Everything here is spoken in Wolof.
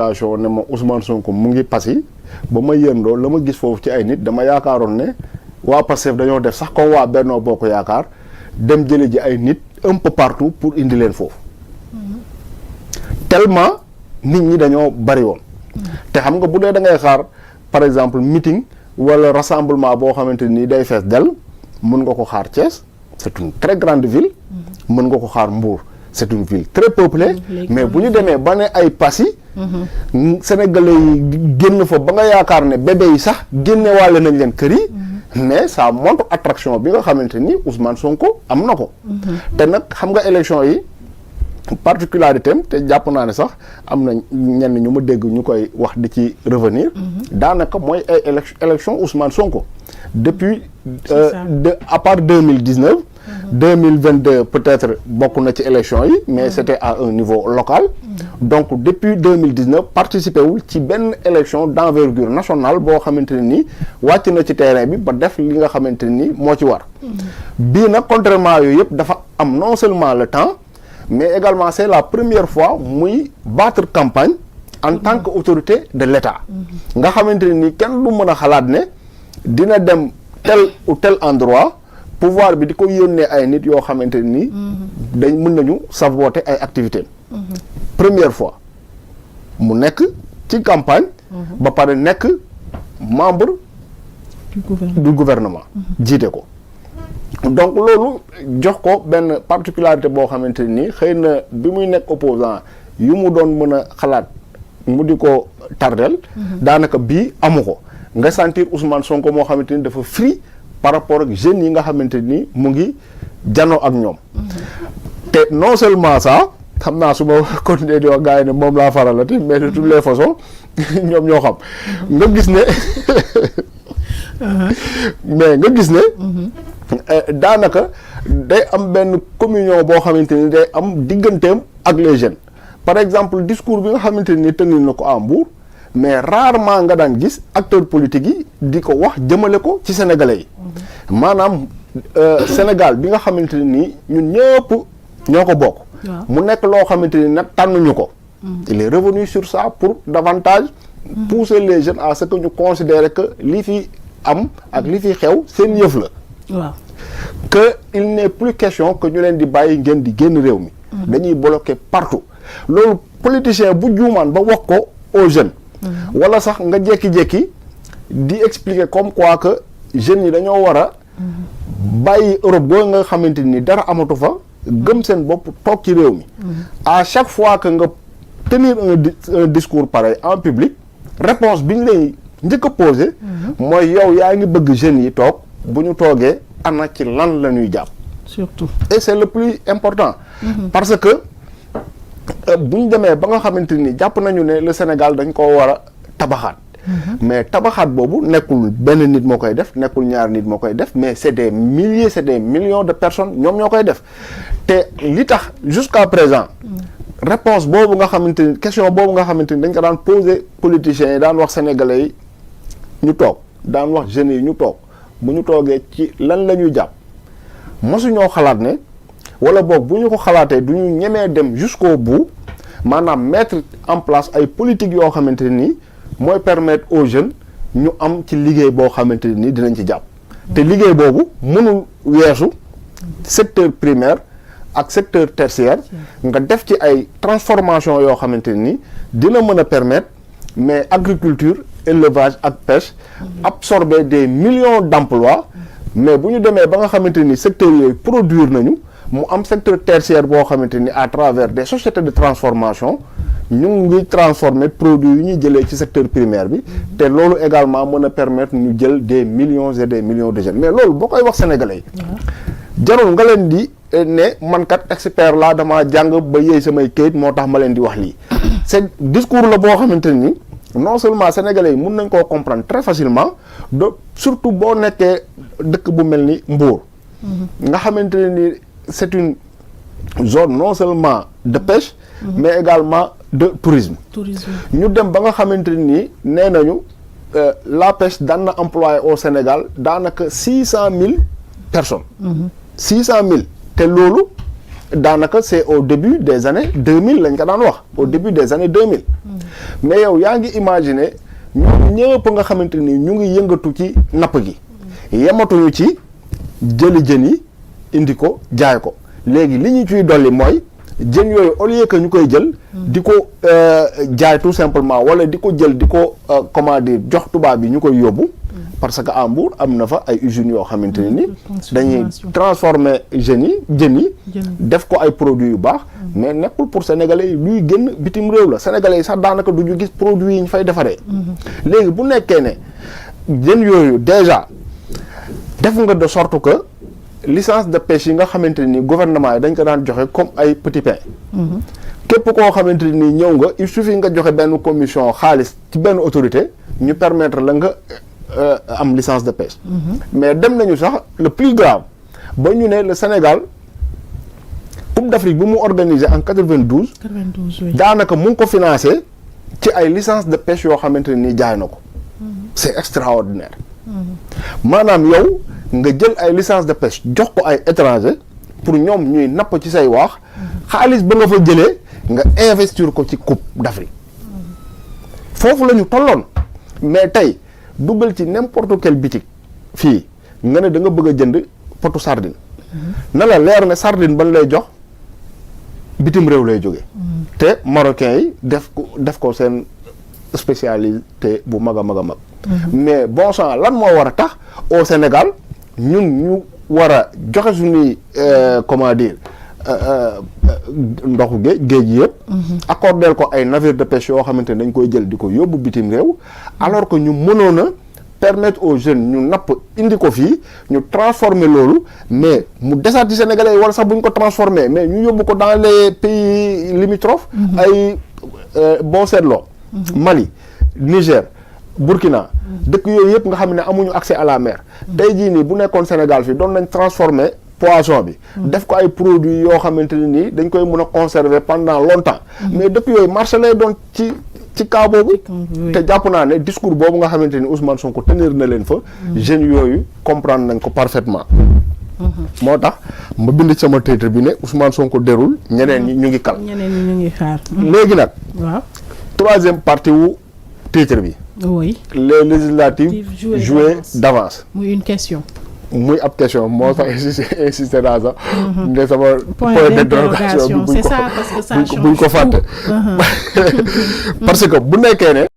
ne ma Ousmane Sonko mu ngi Passy ba ma yëndoo la ma gis foofu ci ay nit dama yaakaaroon ne waa Pastef dañoo def sax comme waa Benno Bokk Yaakaar dem jële ji ay nit un peu partout pour indi leen foofu tellement nit ñi dañoo bari woon te xam nga bu dee da ngay xaar par exemple meeting wala rassemblement boo xamante nii day fees del mën nga ko xaar Thiès c'est une très grande ville mën nga ko xaar Mbour c'est une ville très peuplée mais bu ñu demee ba ne ay Passy Sénégalais yi génn fa ba nga yaakaar ne bébé yi sax génne waale nañ leen kër yi mais ça montre attraction bi nga xamante ni Ousmane Sonko am na ko te nag xam nga élection yi particularité am te jàpp naa ne sax am na ñenn ñu ma dégg ñu koy wax di ci revenir daanaka mooy ay élection Ousmane Sonko depuis à part 2019 2022 peut-être bokk na ci élection yi mais c'était à un niveau local donc depuis 2019 participé wul ci benn élection d'envergure nationale boo xamante ne nii wàcc na ci terrain bi ba def li nga xamante ne nii moo ci war bii nag contrairement yooyu yëpp dafa am non seulement le temps mais également c'est la première fois muy battre campagne en tant que autorité de l'État nga xamante ne nii kenn du mën a xalaat ne dina dem tel ou tel endroit pouvoir bi di ko yónnee ay nit yoo xamante ni dañ mën nañu saboter ay activités première fois mu nekk ci campagne ba pare nekk membre du gouvernement jiite ko donc loolu jox ko benn particularité boo xamante ni xëy na bi muy nekk opposant yu mu doon mën a xalaat mu di ko tardel daanaka bii amu ko nga sentir Ousmane Sonko moo xamante ni dafa free par rapport ak jeunes yi nga xamante ni mu ngi janoo ak ñoom te non seulement ça xam naa su ma continuer di wax gars yi ne moom laa faralati mais de toutes les façons ñoom ñoo xam nga gis ne mais nga gis ne daanaka day am benn communion boo xamante ni day am digganteem ak les jeunes par exemple discours bi nga xamante ni tenir na ko à Mbour mais rarement nga daan gis acteurs politiques yi di ko wax jëmale ko ci sénégalais yi maanaam Sénégal bi nga xamante ne nii ñun ñëpp ñoo ko bokk mu nekk loo xamante ni nag tànnuñu ko il est revenu sur ça pour davantage pousser les jeunes à ce que ñu considérer que li fi am ak li fi xew seen yëf la waaw que il n'est plus question que ñu leen di bàyyi ngeen di génn réew mi dañuy bloquer partout loolu politicien bu juumaan ba wax ko aux jeunes wala sax nga jékki-jékki di expliquer comme quoi que jeunes yi dañoo war a bàyyi Europe boo nga xamante ni dara amatu fa gëm seen bopp toog ci réew mi à chaque fois que nga tenir un discours pareil en public réponse bi ñu lay njëkk a posé mooy yow yaa ngi bëgg jeunes yi toog bu ñu toogee ana ci lan la ñuy jàpp surtout et c'est le plus important parce que bu ñu demee ba nga xamante ni jàpp nañu ne le Sénégal dañ koo war a tabaxaat mais tabaxaat boobu nekkul benn nit moo koy def nekkul ñaar nit moo koy def mais c'est des milliers c'est des millions de personnes ñoom ñoo koy def te li tax jusqu'à présent réponse boobu nga xamante ni question boobu nga xamante ni dañ ko daan poser politiciens yi daan wax sénégalais yi ñu toog daan wax jeunes yi ñu toog bu ñu toogee ci lan la ñuy jàpp mosuñoo xalaat ne wala boog bu ñu ko xalaatee du ñu ñemee dem jusqu'au bout maanaam mettre en place ay politiques yoo xamante nii mooy permettre aux jeunes ñu am ci liggéey boo xamante nii dinañ ci jàpp te liggéey boobu mënul weesu secteur primaire ak secteur tertiaire nga def ci ay transformation yoo xamante nii dina mën a permettre mais agriculture élevage ak pêche absorber des millions d'emplois mais bu ñu demee ba nga xamante ni secteurs yooyu produire nañu mu am secteur tertiaire boo xamante ni à travers des sociétés de transformation ñu ngi transformer produits yu ñuy jëlee ci secteur primaire bi te loolu également mën a permettre ñu jël des millions et des millions de jeunes mais loolu boo koy wax sénégalais yi jarul nga leen di ne man kat expert laa damaa jàng ba yéey samay kayit moo tax ma leen di wax lii c'est discours la boo xamante ni non seulement sénégalais yi mun nañ koo comprendre très facilement de surtout boo nekkee dëkk bu mel ni Mbour nga xamante ne ni c'est une zone non seulement de pêche mais également de tourisme ñu dem ba nga xamante ni nee nañu la pêche daan na employé au Sénégal daanaka 600 000 personnes 600 000 te loolu daanaka c'est au début des années 2000 lañ ko daan wax au début des années 2000 mais yow yaa ngi imaginer ñoom ñëpp nga xamante ni ñu ngi yëngatu ci napp gi yematuñu ci jëli jën yi indi ko jaay ko léegi li ñu ciy dolli mooy jën yooyu au lieu que ñu koy jël di ko jaay tout simplement wala di ko jël di ko comment dire jox tubaab bi ñu koy yóbbu parce que à Mbour am na fa ay usines yoo xamante ne ni dañuy transformer jën yi def ko ay produits yu baax mais nekkul pour sénégalais yi luy génn bitim réew la sénégalais yi sax daanaka du ñu gis produits yi ñu fay defaree léegi bu nekkee ne jën yooyu déjà def nga de sorte que licence de pêche yi nga xamante ni gouvernement yi dañ ko daan joxe comme ay petit pain képp koo xamante ni ñëw nga il suffit nga joxe benn commission xaalis ci benn autorité ñu permettre la nga am licence de pêche mais dem nañu sax le plus grave ba ñu ne le Sénégal Coupe d'Afrique bi mu organisé en 92 daanaka mu ngi ko financé ci ay licence de pêche yoo xamante ni jaay na ko c'est extraordinaire maanaam yow nga jël ay licence de pêche jox ko ay étranger pour ñoom ñuy napp ci say waax xaalis ba nga fa jëlee nga investir ko ci Coupe d'Afrique foofu la ñu tolloon mais tey duggal ci n'importe quel boutique fii nga ne da nga bëgg a jënd potu sardine na la leer ne sardine ban lay jox bitim réew lay jóge te marocains yi def ko seen spécialité bu mag a mag a mag mais bon sang lan moo war a tax au Sénégal ñun ñu war a joxe suñuy comment dire ndoxu géej gi yëpp accordeel ko ay navires de pêche yoo xamante ne dañ koy jël di ko yóbbu bitim réew alors que ñu mënoon a permettre aux jeunes ñu napp indi ko fii ñu transformer loolu mais mu desaat ci sénégalais yi wala sax bu ñu ko transformer mais ñu yóbbu ko dans les pays limitrophes ay boo seetloo Mali Niger Burkina dëkk yooyu yëpp nga xam ne amuñu accès à la mer tey jii nii bu nekkoon Sénégal fii doon nañ transformer poisson bi def ko ay produits yoo xamante ne nii dañ koy mën a conserver pendant longtemps mais dëkk yooyu marché lay doon ci cas boobu te jàpp naa ne discours boobu nga xamante ni Ousmane Sonko tenir na leen fa jeunes yooyu comprendre nañ ko parfaitement moo tax ma bind ci sama titre bi ne Ousmane Sonko derul ñeneen ñi ñu ngi kal ñu ngi xaar léegi nag waaw troisième partie wu titre bi oui les législatives jouées d'avance muy une question muy ab question moo tax insisté naa sax ne sama point d'interrogation c'est ça parce que ça buñ ko fàtte parce que bu nekkee ne